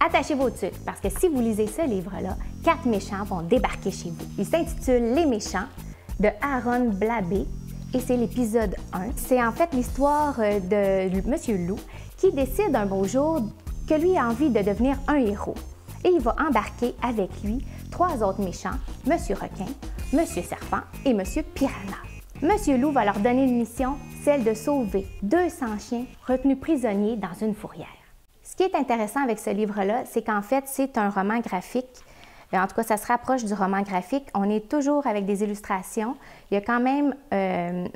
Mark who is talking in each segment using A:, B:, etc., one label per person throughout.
A: Attachez vos tuques, parce que si vous lisez ce livre-là, 4 méchants vont débarquer chez vous. Il s'intitule Les méchants de Aaron Blabé et c'est l'épisode 1. C'est en fait l'histoire de Monsieur Loup qui décide un beau jour que lui a envie de devenir un héros. Et il va embarquer avec lui 3 autres méchants, Monsieur Requin, Monsieur Serpent et Monsieur Piranha. Monsieur Loup va leur donner une mission, celle de sauver 200 chiens retenus prisonniers dans une fourrière. Ce qui est intéressant avec ce livre-là, c'est qu'en fait, c'est un roman graphique. En tout cas, ça se rapproche du roman graphique. On est toujours avec des illustrations. Il y a quand même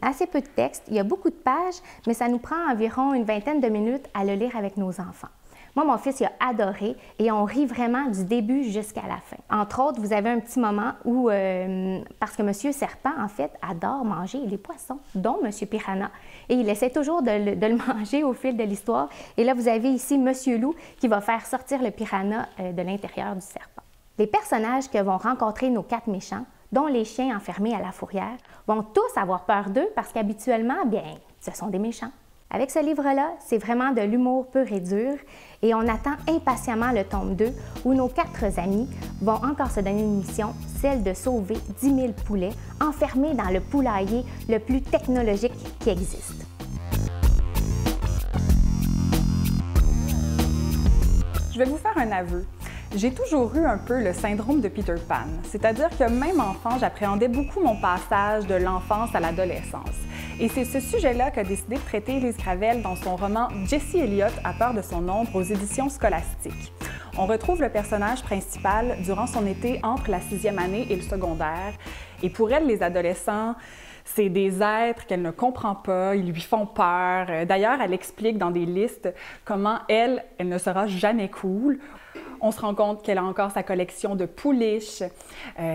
A: assez peu de texte. Il y a beaucoup de pages, mais ça nous prend environ une vingtaine de minutes à le lire avec nos enfants. Moi, mon fils, il a adoré et on rit vraiment du début jusqu'à la fin. Entre autres, vous avez un petit moment où, parce que Monsieur Serpent, en fait, adore manger les poissons, dont Monsieur Piranha, et il essaie toujours de le manger au fil de l'histoire. Et là, vous avez ici Monsieur Loup qui va faire sortir le piranha de l'intérieur du serpent. Les personnages que vont rencontrer nos 4 méchants, dont les chiens enfermés à la fourrière, vont tous avoir peur d'eux parce qu'habituellement, bien, ce sont des méchants. Avec ce livre-là, c'est vraiment de l'humour pur et dur et on attend impatiemment le tome 2 où nos 4 amis vont encore se donner une mission, celle de sauver 10 000 poulets enfermés dans le poulailler le plus technologique qui existe.
B: Je vais vous faire un aveu. J'ai toujours eu un peu le syndrome de Peter Pan, c'est-à-dire que même enfant, j'appréhendais beaucoup mon passage de l'enfance à l'adolescence. Et c'est ce sujet-là qu'a décidé de traiter Élise Gravel dans son roman Jessie Elliott a peur de son ombre aux éditions Scolastiques. On retrouve le personnage principal durant son été entre la 6e année et le secondaire. Et pour elle, les adolescents, c'est des êtres qu'elle ne comprend pas, ils lui font peur. D'ailleurs, elle explique dans des listes comment elle ne sera jamais cool. On se rend compte qu'elle a encore sa collection de pouliches,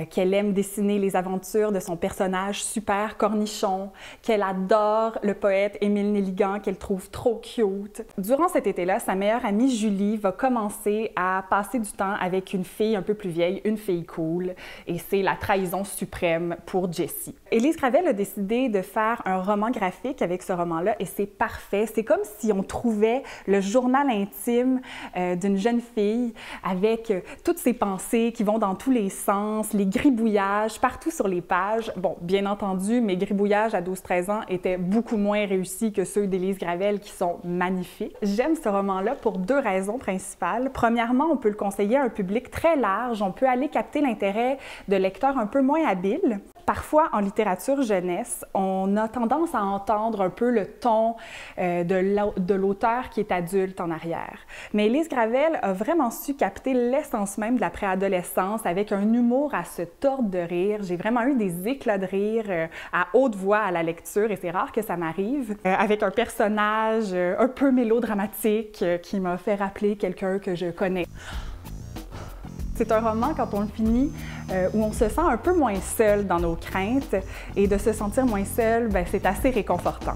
B: qu'elle aime dessiner les aventures de son personnage super cornichon, qu'elle adore le poète Émile Nelligan, qu'elle trouve trop cute. Durant cet été-là, sa meilleure amie Julie va commencer à passer du temps avec une fille un peu plus vieille, une fille cool, et c'est la trahison suprême pour Jessie. Élise Gravel a décidé de faire un roman graphique avec ce roman-là, et c'est parfait. C'est comme si on trouvait le journal intime d'une jeune fille avec toutes ces pensées qui vont dans tous les sens, les gribouillages partout sur les pages. Bon, bien entendu, mes gribouillages à 12-13 ans étaient beaucoup moins réussis que ceux d'Élise Gravel qui sont magnifiques. J'aime ce roman-là pour 2 raisons principales. Premièrement, on peut le conseiller à un public très large. On peut aller capter l'intérêt de lecteurs un peu moins habiles. Parfois, en littérature jeunesse, on a tendance à entendre un peu le ton de l'auteur qui est adulte en arrière. Mais Élise Gravel a vraiment su capter l'essence même de la préadolescence avec un humour à se tordre de rire. J'ai vraiment eu des éclats de rire à haute voix à la lecture et c'est rare que ça m'arrive. Avec un personnage un peu mélodramatique qui m'a fait rappeler quelqu'un que je connais. C'est un roman, quand on le finit, où on se sent un peu moins seul dans nos craintes. Et de se sentir moins seul, ben, c'est assez réconfortant.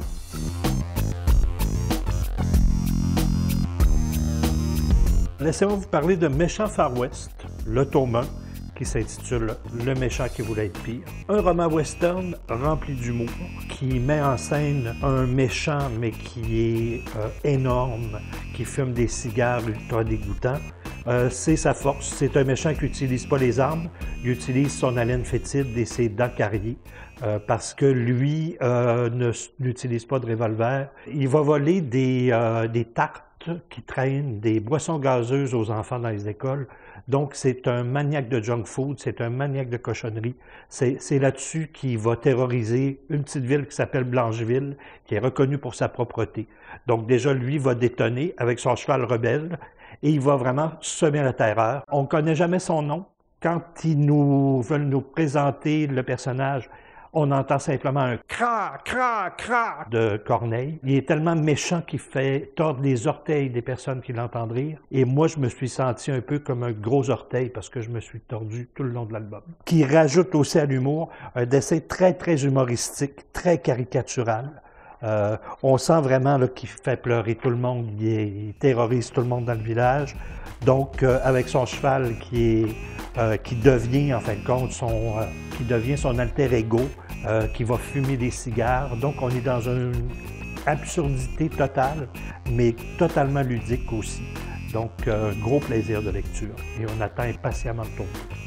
C: Laissez-moi vous parler de Méchant Far West, le tome 1, qui s'intitule Le méchant qui voulait être pire. Un roman western rempli d'humour, qui met en scène un méchant, mais qui est énorme, qui fume des cigares ultra dégoûtants. C'est sa force. C'est un méchant qui n'utilise pas les armes, il utilise son haleine fétide et ses dents carriées parce que lui n'utilise pas de revolver. Il va voler des tartes qui traînent, des boissons gazeuses aux enfants dans les écoles. Donc, c'est un maniaque de junk food, c'est un maniaque de cochonnerie. C'est là-dessus qu'il va terroriser une petite ville qui s'appelle Blancheville, qui est reconnue pour sa propreté. Donc, déjà, lui va détonner avec son cheval rebelle et il va vraiment semer la terreur. On ne connaît jamais son nom. Quand ils veulent nous présenter le personnage, on entend simplement un « cra, cra, cra » de Corneille. Il est tellement méchant qu'il fait tordre les orteils des personnes qui l'entendent rire. Et moi, je me suis senti un peu comme un gros orteil parce que je me suis tordu tout le long de l'album. Qui rajoute aussi à l'humour un dessin très, très humoristique, très caricatural. On sent vraiment qu'il fait pleurer tout le monde, il terrorise tout le monde dans le village. Donc, avec son cheval qui devient, en fin de compte, qui devient son alter ego, qui va fumer des cigares. Donc, on est dans une absurdité totale, mais totalement ludique aussi. Donc, gros plaisir de lecture et on attend impatiemment ton tour.